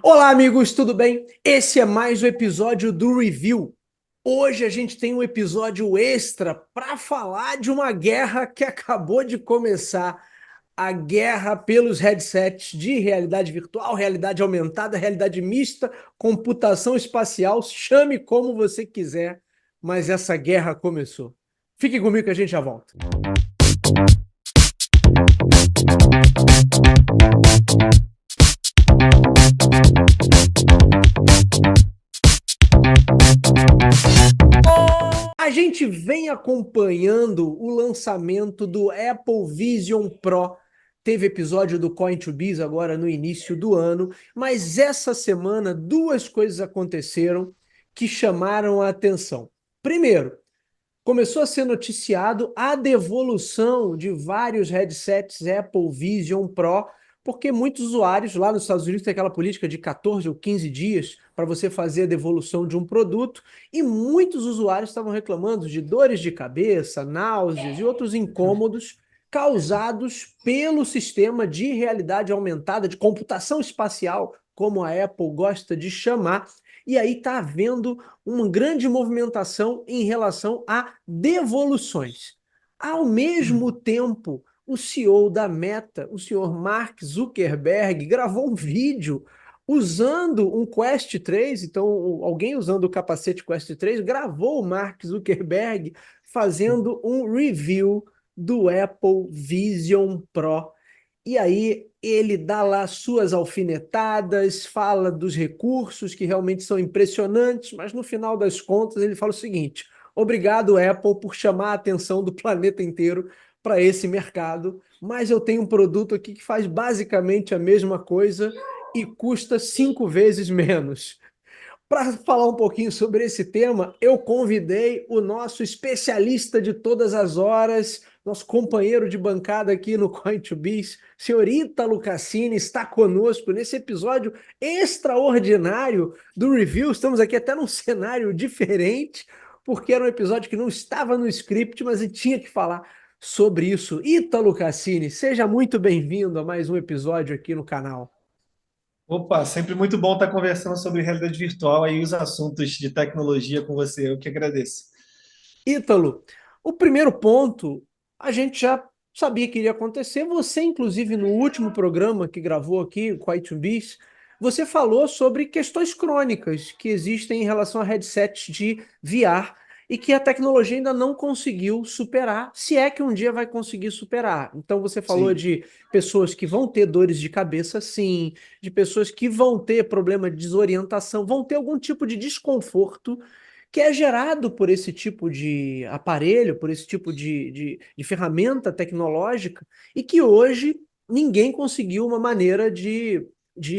Olá, amigos, tudo bem? Esse é mais um episódio do Review. Hoje a gente tem um episódio extra para falar de uma guerra que acabou de começar. A guerra pelos headsets de realidade virtual, realidade aumentada, realidade mista, computação espacial, chame como você quiser, mas essa guerra começou. Fique comigo que a gente já volta. A gente vem acompanhando o lançamento do Apple Vision Pro. Teve episódio do Coin2Biz agora no início do ano, mas essa semana duas coisas aconteceram que chamaram a atenção. Primeiro, começou a ser noticiado a devolução de vários headsets Apple Vision Pro, porque muitos usuários lá nos Estados Unidos têm aquela política de 14 ou 15 dias para você fazer a devolução de um produto, e muitos usuários estavam reclamando de dores de cabeça, náuseas e outros incômodos causados pelo sistema de realidade aumentada, de computação espacial, como a Apple gosta de chamar, e aí está havendo uma grande movimentação em relação a devoluções. Ao mesmo tempo, o CEO da Meta, o senhor Mark Zuckerberg, gravou um vídeo usando um Quest 3, então alguém usando o capacete Quest 3 gravou o Mark Zuckerberg fazendo um review do Apple Vision Pro. E aí ele dá lá suas alfinetadas, fala dos recursos que realmente são impressionantes, mas no final das contas ele fala o seguinte: obrigado, Apple, por chamar a atenção do planeta inteiro para esse mercado, mas eu tenho um produto aqui que faz basicamente a mesma coisa e custa 5 vezes menos. Para falar um pouquinho sobre esse tema, eu convidei o nosso especialista de todas as horas, nosso companheiro de bancada aqui no Coin2Biz, senhor Ítalo Cassini, está conosco nesse episódio extraordinário do Review. Estamos aqui até num cenário diferente, porque era um episódio que não estava no script, mas a gente tinha que falar sobre isso. Ítalo Cassini, seja muito bem-vindo a mais um episódio aqui no canal. Opa, sempre muito bom estar conversando sobre realidade virtual e os assuntos de tecnologia com você. Eu que agradeço. Ítalo, o primeiro ponto a gente já sabia que iria acontecer. Você, inclusive, no último programa que gravou aqui, com a i2Biz, você falou sobre questões crônicas que existem em relação a headsets de VR e que a tecnologia ainda não conseguiu superar, se é que um dia vai conseguir superar. Então, você falou Sim. de pessoas que vão ter dores de cabeça, sim, de pessoas que vão ter problema de desorientação, vão ter algum tipo de desconforto que é gerado por esse tipo de aparelho, por esse tipo de ferramenta tecnológica, e que hoje ninguém conseguiu uma maneira de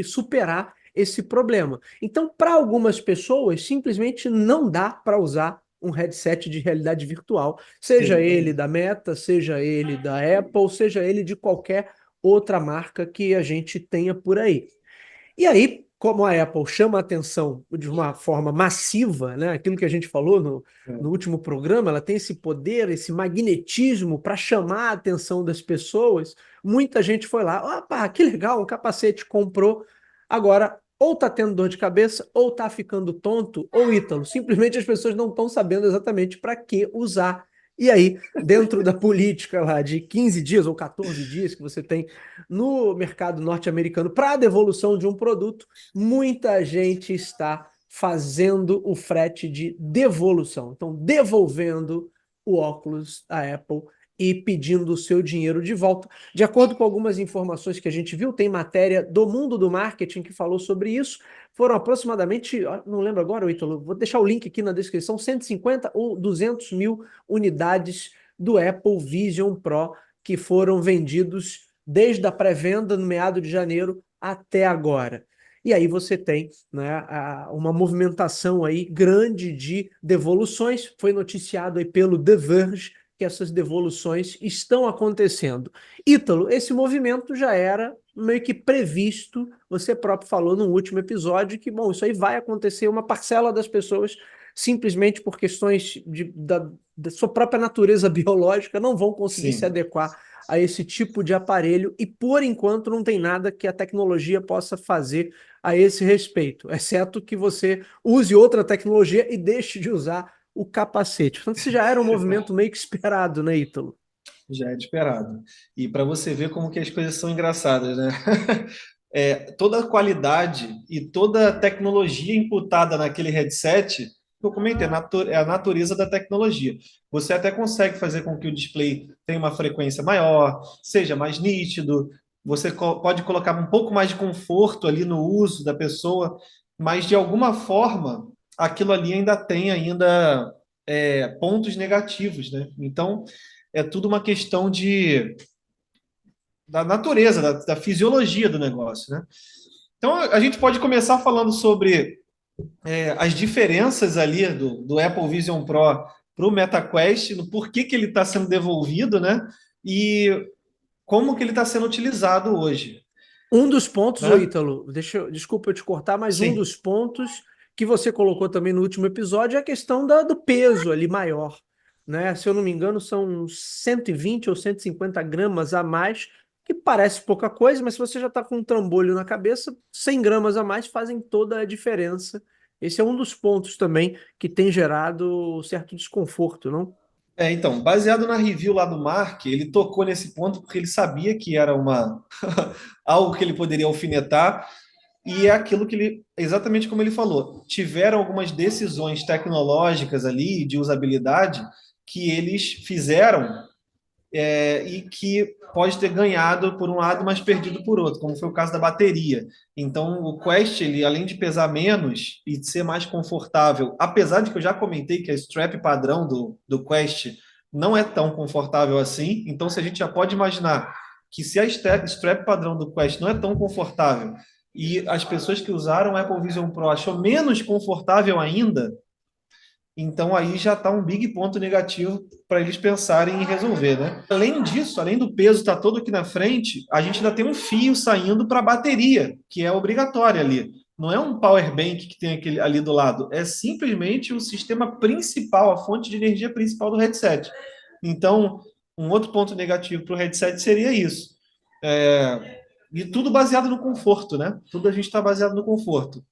superar esse problema. Então, para algumas pessoas, simplesmente não dá para usar um headset de realidade virtual, seja Sim. ele da Meta, seja ele da Apple, seja ele de qualquer outra marca que a gente tenha por aí. E aí, como a Apple chama a atenção de uma forma massiva, né? Aquilo que a gente falou no último programa, ela tem esse poder, esse magnetismo para chamar a atenção das pessoas. Muita gente foi lá, opa, que legal, um capacete comprou. Agora, ou tá tendo dor de cabeça, ou tá ficando tonto, ou Ítalo. Simplesmente as pessoas não estão sabendo exatamente para que usar. E aí, dentro da política lá de 15 dias ou 14 dias que você tem no mercado norte-americano para a devolução de um produto, muita gente está fazendo o frete de devolução. Então, devolvendo o óculos da Apple e pedindo o seu dinheiro de volta. De acordo com algumas informações que a gente viu, tem matéria do mundo do marketing que falou sobre isso. Foram aproximadamente, não lembro agora, Ítalo, vou deixar o link aqui na descrição, 150 ou 200 mil unidades do Apple Vision Pro que foram vendidos desde a pré-venda no meado de janeiro até agora. E aí você tem, né, uma movimentação aí grande de devoluções. Foi noticiado aí pelo The Verge que essas devoluções estão acontecendo. Ítalo, esse movimento já era meio que previsto. Você próprio falou no último episódio que, bom, isso aí vai acontecer. Uma parcela das pessoas simplesmente por questões da sua própria natureza biológica, não vão conseguir se Sim. adequar a esse tipo de aparelho e, por enquanto, não tem nada que a tecnologia possa fazer a esse respeito, exceto que você use outra tecnologia e deixe de usar o capacete. Portanto, isso já era um movimento meio que esperado, né, Ítalo? Já é de esperado. E para você ver como que as coisas são engraçadas, né? Toda a qualidade e toda a tecnologia imputada naquele headset, que eu comentei, é a natureza da tecnologia. Você até consegue fazer com que o display tenha uma frequência maior, seja mais nítido, você pode colocar um pouco mais de conforto ali no uso da pessoa, mas de alguma forma aquilo ali ainda tem pontos negativos, né? Então é tudo uma questão da natureza, da fisiologia do negócio, né? Então a gente pode começar falando sobre as diferenças ali do Apple Vision Pro para o MetaQuest, no porquê que ele está sendo devolvido, né? E como que ele está sendo utilizado hoje, Um dos pontos, ô né? Ítalo, desculpa eu te cortar, mas um Sim, dos pontos que você colocou também no último episódio é a questão do peso ali maior, né? Se eu não me engano, são uns 120 ou 150 gramas a mais, que parece pouca coisa, mas se você já está com um trambolho na cabeça, 100 gramas a mais fazem toda a diferença. Esse é um dos pontos também que tem gerado certo desconforto, não? então, baseado na review lá do Mark, ele tocou nesse ponto porque ele sabia que era uma algo que ele poderia alfinetar. E é aquilo que ele, exatamente como ele falou, tiveram algumas decisões tecnológicas ali de usabilidade que eles fizeram e que pode ter ganhado por um lado, mas perdido por outro, como foi o caso da bateria. Então, o Quest, ele, além de pesar menos e de ser mais confortável, apesar de que eu já comentei que a strap padrão do Quest não é tão confortável assim, então se a gente já pode imaginar que se a strap padrão do Quest não é tão confortável e as pessoas que usaram o Apple Vision Pro achou menos confortável ainda, então aí já está um big ponto negativo para eles pensarem em resolver, né? Além disso, além do peso estar todo aqui na frente, a gente ainda tem um fio saindo para a bateria, que é obrigatória ali. Não é um power bank que tem aquele ali do lado, é simplesmente o sistema principal, a fonte de energia principal do headset. Então, um outro ponto negativo para o headset seria isso. E tudo baseado no conforto, né? Tudo a gente está baseado no conforto.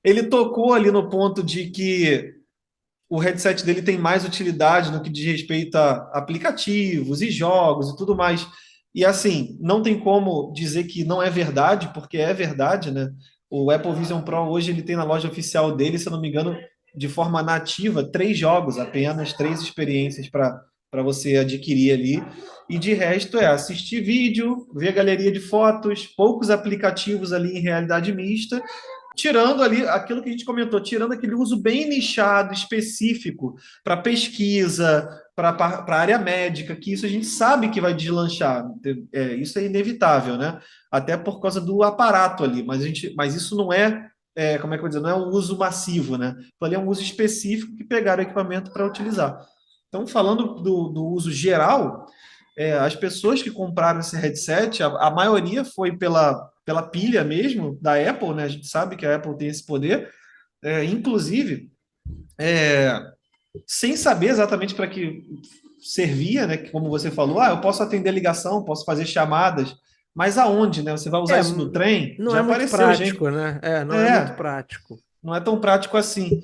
Ele tocou ali no ponto de que o headset dele tem mais utilidade no que diz respeito a aplicativos e jogos e tudo mais. E assim, não tem como dizer que não é verdade, porque é verdade, né? O Apple Vision Pro hoje ele tem na loja oficial dele, se eu não me engano, de forma nativa, 3 jogos, apenas 3 experiências para você adquirir ali. E de resto é assistir vídeo, ver galeria de fotos, poucos aplicativos ali em realidade mista tirando ali aquilo que a gente comentou, tirando aquele uso bem nichado, específico, para pesquisa, para a área médica, que isso a gente sabe que vai deslanchar. Isso é inevitável, né? Até por causa do aparato ali, mas isso não como é que eu vou dizer, não é um uso massivo, né? Ali é um uso específico que pegaram o equipamento para utilizar. Então, falando do uso geral, as pessoas que compraram esse headset, a maioria foi pela pilha mesmo da Apple, né? A gente sabe que a Apple tem esse poder, inclusive, é, sem saber exatamente para que servia, né? Como você falou, eu posso atender ligação, posso fazer chamadas, mas aonde, né? Você vai usar É, isso no trem? não Já é muito apareceu gente. prático, né? Não é muito É, prático. não é tão prático assim.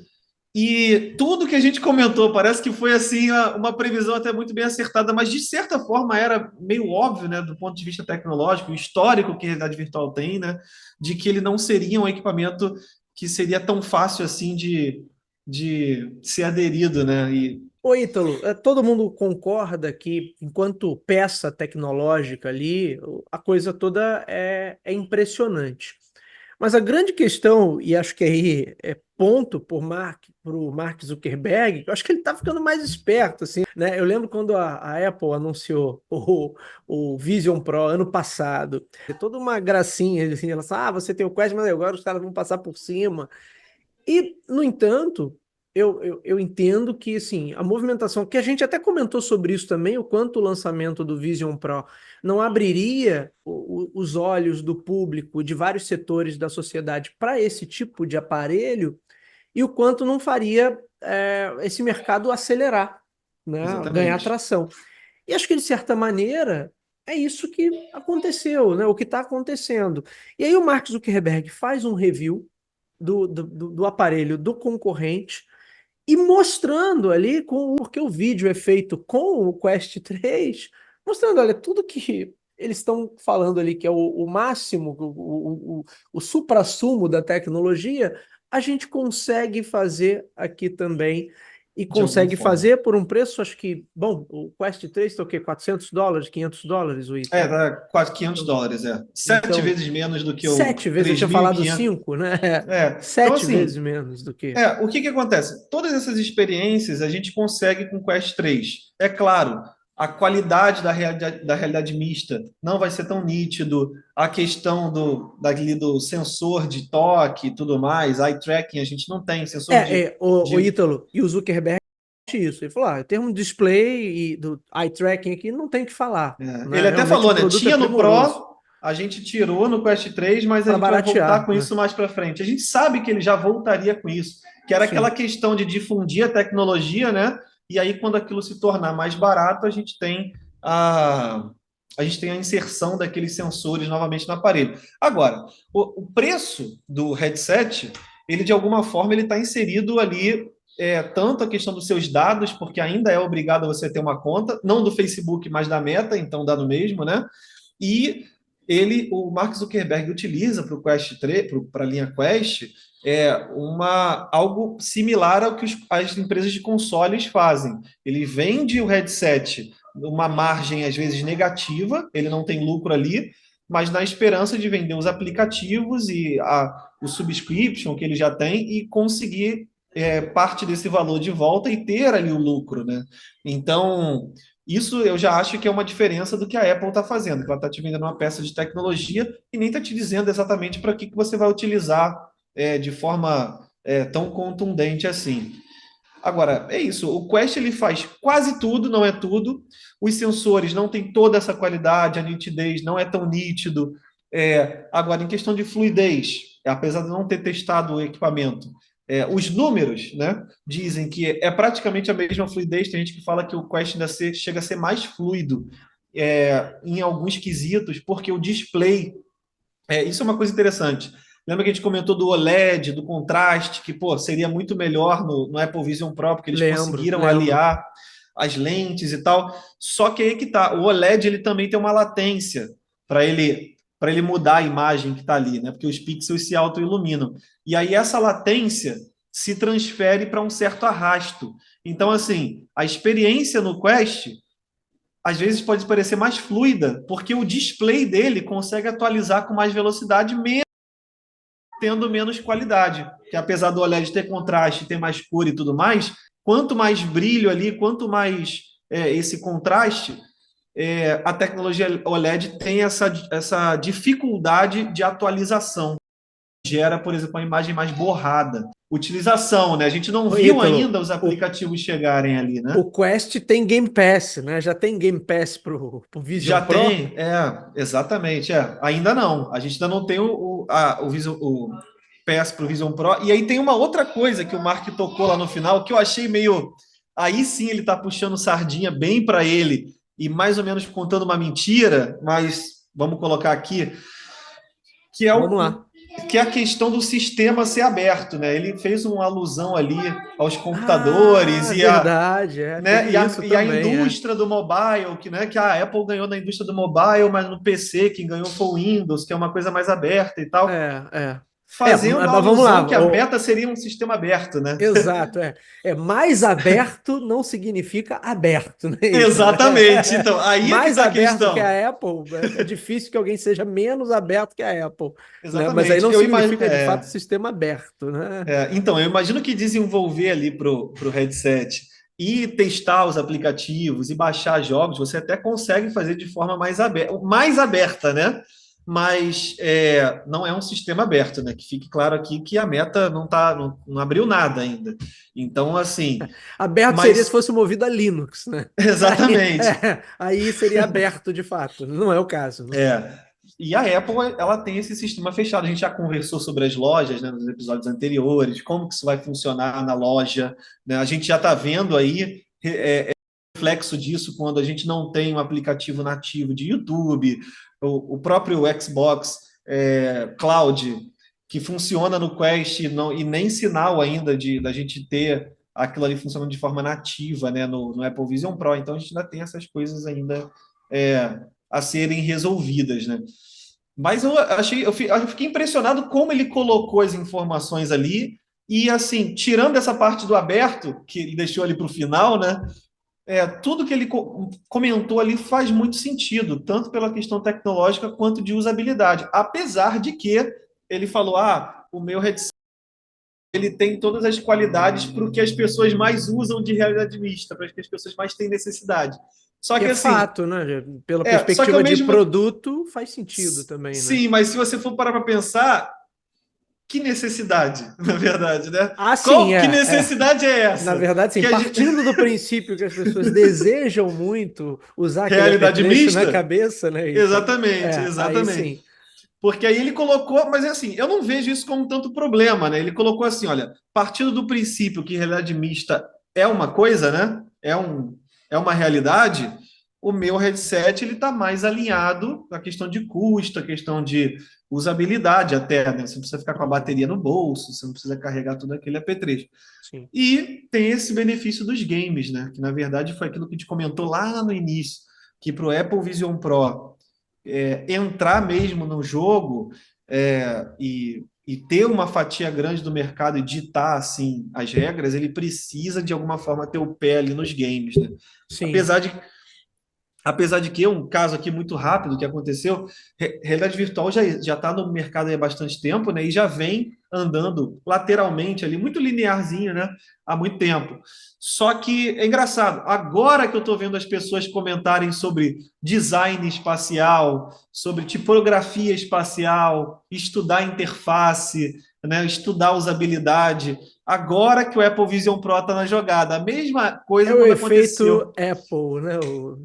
E tudo que a gente comentou parece que foi assim uma previsão até muito bem acertada, mas de certa forma era meio óbvio, né, do ponto de vista tecnológico, o histórico que a realidade virtual tem, né, de que ele não seria um equipamento que seria tão fácil assim de ser aderido, né? E Ô, Ítalo, todo mundo concorda que, enquanto peça tecnológica ali, a coisa toda é impressionante. Mas a grande questão, e acho que aí é ponto para o Mark Zuckerberg, eu acho que ele está ficando mais esperto, assim, né? Eu lembro quando a Apple anunciou o Vision Pro ano passado, é toda uma gracinha, assim, ela fala, você tem o Quest, mas agora os caras vão passar por cima. E, no entanto, eu entendo que assim, a movimentação, que a gente até comentou sobre isso também, o quanto o lançamento do Vision Pro não abriria os olhos do público de vários setores da sociedade para esse tipo de aparelho, e o quanto não faria esse mercado acelerar, né, ganhar Exatamente. tração. E acho que, de certa maneira, é isso que aconteceu, né, o que está acontecendo. E aí o Mark Zuckerberg faz um review do aparelho do concorrente e mostrando ali porque o vídeo é feito com o Quest 3, mostrando, olha, tudo que eles estão falando ali, que é o máximo, o suprassumo da tecnologia, a gente consegue fazer aqui também. E De alguma consegue forma. fazer por um preço, acho que, bom, o Quest 3 está o quê? $400, $500, o Ítalo? Tá quase Então, US$ 500, é. Sete então, vezes menos do que o 7 vezes, eu tinha falado 3.500. 5, né? Então, 7 vezes assim, menos do que. o que que acontece? Todas essas experiências a gente consegue com o Quest 3. É claro, a qualidade da realidade mista não vai ser tão nítido, a questão do sensor de toque e tudo mais, eye tracking, a gente não tem sensor O de Ítalo e o Zuckerberg isso. Ele falou: em termos de display e do eye tracking aqui, não tem o que falar, Ele né? até Realmente o falou, né? produto é Tinha no primoroso Pro, a gente tirou no Quest 3, mas a para gente vai voltar baratear, com né? isso mais para frente. A gente sabe que ele já voltaria com isso, que era aquela Sim. questão de difundir a tecnologia, né? E aí, quando aquilo se tornar mais barato, a, a gente tem a inserção daqueles sensores novamente no aparelho. Agora, o preço do headset, ele de alguma forma ele está inserido ali tanto a questão dos seus dados, porque ainda é obrigado a você ter uma conta, não do Facebook, mas da Meta, então dá no mesmo, né? E o Mark Zuckerberg utiliza para o Quest 3, para a linha Quest, algo similar ao que as empresas de consoles fazem. Ele vende o headset uma margem às vezes negativa, ele não tem lucro ali, mas na esperança de vender os aplicativos e o subscription que ele já tem e conseguir parte desse valor de volta e ter ali o lucro, né? Então, isso eu já acho que é uma diferença do que a Apple está fazendo, que ela está te vendendo uma peça de tecnologia e nem está te dizendo exatamente para que você vai utilizar de forma tão contundente assim. Agora, é isso. O Quest ele faz quase tudo, não é tudo. Os sensores não têm toda essa qualidade, a nitidez não é tão nítido. Agora, em questão de fluidez, apesar de não ter testado o equipamento, os números, né, dizem que é praticamente a mesma fluidez. Tem gente que fala que o Quest chega a ser mais fluido em alguns quesitos, porque o display isso é uma coisa interessante. Lembra que a gente comentou do OLED, do contraste, que pô, seria muito melhor no Apple Vision Pro, porque eles Lembro, conseguiram lembro. aliar as lentes e tal. Só que aí que tá, o OLED ele também tem uma latência para ele mudar a imagem que está ali, né? Porque os pixels se autoiluminam. E aí essa latência se transfere para um certo arrasto. Então, assim, a experiência no Quest às vezes pode parecer mais fluida, porque o display dele consegue atualizar com mais velocidade, mesmo tendo menos qualidade. Que apesar do OLED ter contraste, ter mais cor e tudo mais, quanto mais brilho ali, quanto mais esse contraste, a tecnologia OLED tem essa dificuldade de atualização. Gera, por exemplo, uma imagem mais borrada. Utilização, né? A gente não Ô, viu Ítalo, ainda os aplicativos chegarem ali, né? o Quest tem Game Pass, né? Já tem Game Pass pro Vision Já Pro. tem, exatamente, Ainda não. A gente ainda não tem o PS para o Vision Pro. E aí tem uma outra coisa que o Mark tocou lá no final, que eu achei meio. Aí sim ele tá puxando sardinha bem para ele e mais ou menos contando uma mentira, mas vamos colocar aqui, que é Vamos lá. que é a questão do sistema ser aberto, né? Ele fez uma alusão ali aos computadores Ah, e verdade, né? teve isso E a também, indústria do mobile, que a Apple ganhou na indústria do mobile, mas no PC quem ganhou foi o Windows, que é uma coisa mais aberta e tal, é. fazendo a Mas vamos lá. alusão que a meta seria um sistema aberto, né? Exato. Mais aberto não significa aberto, né, Ítalo? Exatamente. Então, aí é que Mais está a aberto que questão. a Apple, é difícil que alguém seja menos aberto que a Apple, né? Mas aí Exatamente. não significa de fato sistema aberto, né? Então, eu imagino que desenvolver ali pro headset e testar os aplicativos e baixar jogos, você até consegue fazer de forma mais aberta, né? Mas não é um sistema aberto, né? Que fique claro aqui que a Meta não abriu nada ainda. Então, assim, Aberto seria se mas fosse movido a Linux, né? Aí, exatamente. aí seria aberto de fato. Não é o caso, né? E a Apple, ela tem esse sistema fechado. A gente já conversou sobre as lojas, né, nos episódios anteriores, como que isso vai funcionar na loja, né? A gente já está vendo aí reflexo disso quando a gente não tem um aplicativo nativo de YouTube, o próprio Xbox Cloud, que funciona no Quest e nem sinal ainda da gente ter aquilo ali funcionando de forma nativa, né, no Apple Vision Pro. Então a gente ainda tem essas coisas ainda a serem resolvidas, né? Mas eu fiquei impressionado como ele colocou as informações ali e assim, tirando essa parte do aberto que ele deixou ali para o final, né? Tudo que ele comentou ali faz muito sentido, tanto pela questão tecnológica quanto de usabilidade. Apesar de que ele falou: o meu headset ele tem todas as qualidades para o que as pessoas mais usam de realidade mista, para o que as pessoas mais têm necessidade. Só E que é assim, fato, né? Pela só que ao perspectiva de mesmo produto, faz sentido também, né? sim, mas se você for parar para pensar, que necessidade, na verdade, né? Ah, sim, Que é. necessidade é Na essa? verdade, sim, Que a gente... partindo do princípio que as pessoas desejam muito usar aquele Realidade apetrecho na mista? cabeça, né, Ítalo? Exatamente, Aí exatamente. sim. Porque aí ele colocou, mas assim, eu não vejo isso como tanto problema, né? Ele colocou assim, olha, partindo do princípio que realidade mista é uma coisa, né? É uma realidade, o meu headset ele está mais alinhado à questão de custo, à questão de usabilidade até, né? Você não precisa ficar com a bateria no bolso, você não precisa carregar todo aquele apetrecho. Sim. E tem esse benefício dos games, né? Que na verdade foi aquilo que a gente comentou lá no início, que para o Apple Vision Pro entrar mesmo no jogo e ter uma fatia grande do mercado e ditar assim as regras, ele precisa de alguma forma ter o pé ali nos games, né? Sim. Apesar de Apesar de que um caso aqui muito rápido que aconteceu, realidade virtual já está no mercado há bastante tempo, né? E já vem andando lateralmente ali, muito linearzinho, né? Há muito tempo. Só que é engraçado, agora que eu estou vendo as pessoas comentarem sobre design espacial, sobre tipografia espacial, estudar interface, né? Estudar usabilidade. Agora que o Apple Vision Pro está na jogada. A mesma É coisa o quando efeito aconteceu. Apple, né?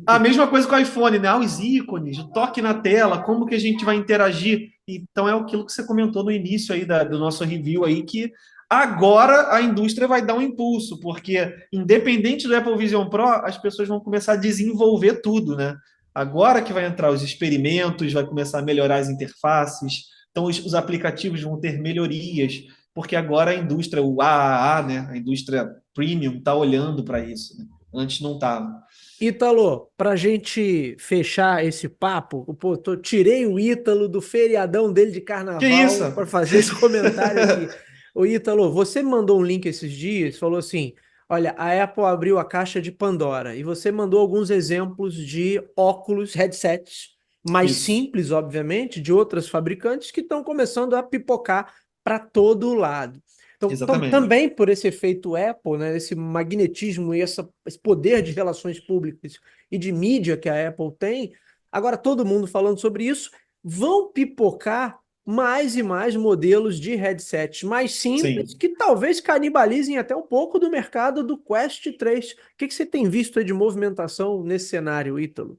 A mesma coisa com o iPhone, né? Os ícones, o toque na tela, como que a gente vai interagir. Então é aquilo que você comentou no início aí do nosso review aí, que agora a indústria vai dar um impulso, porque independente do Apple Vision Pro, as pessoas vão começar a desenvolver tudo, né? Agora que vai entrar os experimentos, vai começar a melhorar as interfaces, então os aplicativos vão ter melhorias, porque agora a indústria, o AAA, né? A indústria premium, está olhando para isso, né? Antes não estava. Ítalo, para gente fechar esse papo, pô, tirei o Ítalo do feriadão dele de Que isso? carnaval para fazer esse comentário aqui. Ô, Ítalo, você me mandou um link esses dias, falou assim: olha, a Apple abriu a caixa de Pandora e você mandou alguns exemplos de óculos, headsets mais Isso, simples, obviamente, de outras fabricantes que estão começando a pipocar para todo lado. Então, exatamente. também por esse efeito Apple, né, esse magnetismo e esse poder de relações públicas e de mídia que a Apple tem, agora todo mundo falando sobre isso, vão pipocar mais e mais modelos de headsets mais simples Sim. que talvez canibalizem até um pouco do mercado do Quest 3. O que você tem visto aí de movimentação nesse cenário, Ítalo?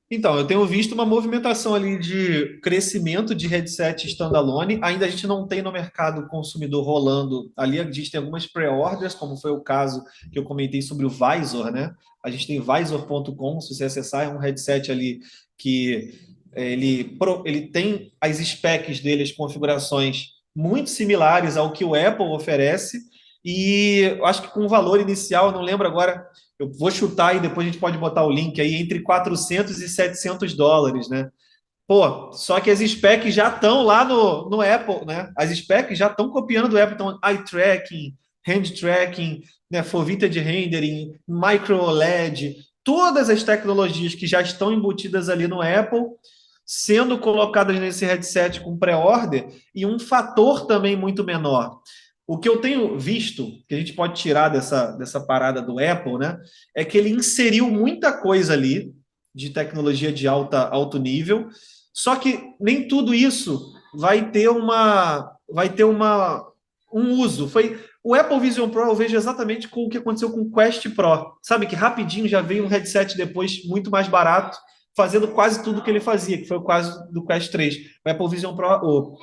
Então, eu tenho visto uma movimentação ali de crescimento de headset standalone. Ainda a gente não tem no mercado consumidor rolando. Ali a gente tem algumas pré-orders, como foi o caso que eu comentei sobre o Visor, né? A gente tem visor.com, se você acessar, é um headset ali que ele tem as specs dele, as configurações muito similares ao que o Apple oferece. E eu acho que com o valor inicial, eu não lembro agora, eu vou chutar e depois a gente pode botar o link aí, entre 400 e 700 dólares, né? Pô, só que as specs já estão lá no Apple, né? As specs já estão copiando do Apple, então eye tracking, hand tracking, né? Foveated rendering, micro OLED, todas as tecnologias que já estão embutidas ali no Apple, sendo colocadas nesse headset com pré-order e um fator também muito menor. O que eu tenho visto, que a gente pode tirar dessa parada do Apple, né, é que ele inseriu muita coisa ali de tecnologia de alto nível, só que nem tudo isso um uso. Foi o Apple Vision Pro, eu vejo exatamente com o que aconteceu com o Quest Pro. Sabe que rapidinho já veio um headset depois muito mais barato fazendo quase tudo que ele fazia, que foi o caso do Quest 3. O Apple Vision Pro,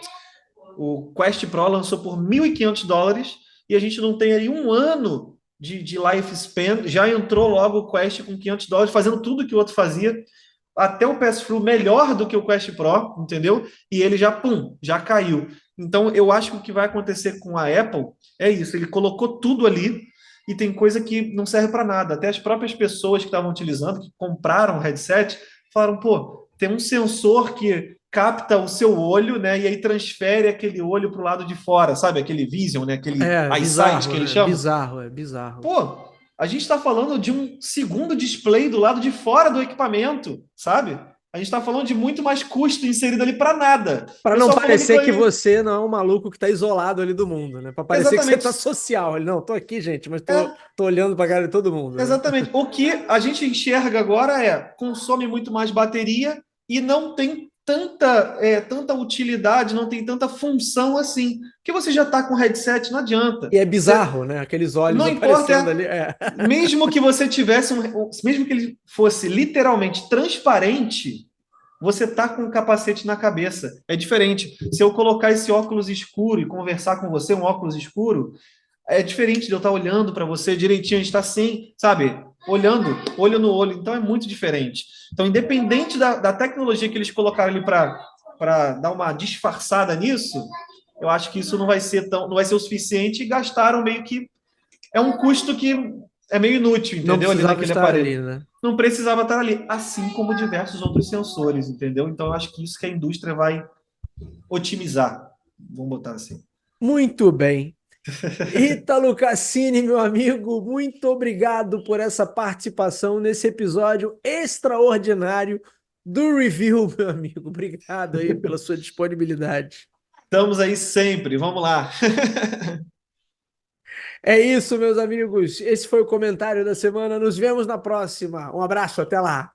o Quest Pro lançou por US$ 1.500 e a gente não tem aí um ano de lifespan, já entrou logo o Quest com US$ 500, fazendo tudo que o outro fazia, até o PS Pro melhor do que o Quest Pro, entendeu? E ele já, pum, já caiu. Então, eu acho que o que vai acontecer com a Apple é isso, ele colocou tudo ali e tem coisa que não serve para nada. Até as próprias pessoas que estavam utilizando, que compraram o headset, falaram, pô, tem um sensor que capta o seu olho, né, e aí transfere aquele olho para o lado de fora, sabe? Aquele Vision, né, aquele É eyesight que bizarro, eles né? chamam. Bizarro, é bizarro. Pô, a gente está falando de um segundo display do lado de fora do equipamento, sabe? A gente está falando de muito mais custo inserido ali para nada. Para Eu não só falou que parecer que ganhei. você não é um maluco que tá isolado ali do mundo, né? Para parecer que você tá Exatamente. social. Ele, não, tô aqui, gente, mas tô, É, tô olhando pra cara de todo mundo, né? exatamente. O que a gente enxerga agora é consome muito mais bateria e não tem tanta utilidade, não tem tanta função assim. Que você já está com headset, não adianta. E é Você, bizarro, né? Aqueles olhos não importa, aparecendo ali. É. mesmo que você tivesse mesmo que ele fosse literalmente transparente, você tá com o capacete na cabeça. É diferente. Se eu colocar esse óculos escuro e conversar com você, um óculos escuro, é diferente de eu estar olhando para você direitinho, a gente está assim, sabe? Olhando, olho no olho. Então é muito diferente. Então, independente da tecnologia que eles colocaram ali para dar uma disfarçada nisso, eu acho que isso não vai ser o suficiente e gastaram meio que é um custo que é meio inútil, Não entendeu? Ali precisava naquele estar aparelho. ali, né? Não precisava estar ali, assim como diversos outros sensores, entendeu? Então eu acho que isso que a indústria vai otimizar. Vamos botar assim. Muito bem. Ítalo Cassini, meu amigo, muito obrigado por essa participação nesse episódio extraordinário do review, meu amigo. Obrigado aí pela sua disponibilidade. Estamos aí sempre, vamos lá. É isso, meus amigos. Esse foi o comentário da semana. Nos vemos na próxima. Um abraço, até lá.